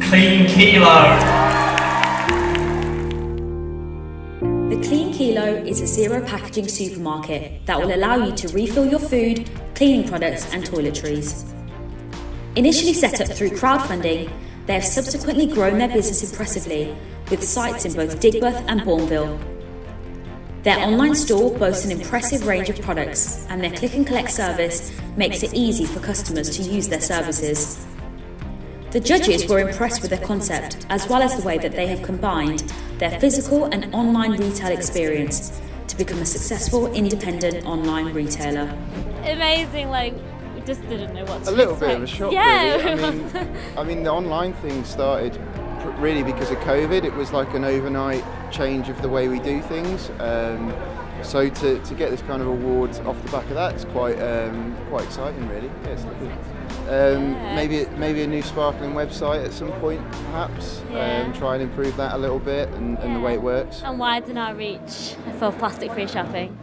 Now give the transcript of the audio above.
Clean Kilo. The Clean Kilo is a zero packaging supermarket that will allow you to refill your food, cleaning products and toiletries. Initially set up through crowdfunding, they have subsequently grown their business impressively with sites in both Digbeth and Bourneville. Their online store boasts an impressive range of products, and their click and collect service makes it easy for customers to use their services. The judges were impressed with their concept, as well as the way that they have combined their physical and online retail experience to become a successful independent online retailer. Amazing, we just didn't know what to A little expect. bit of a shock, yeah. really. I mean, the online thing started really because of COVID. It was like an overnight change of the way we do things. So to get this kind of award off the back of that is quite exciting, really. Yeah, it's lovely. Maybe a new sparkling website at some point, perhaps. Yeah. Try and improve that a little bit and the way it works. And widen our reach for plastic-free shopping.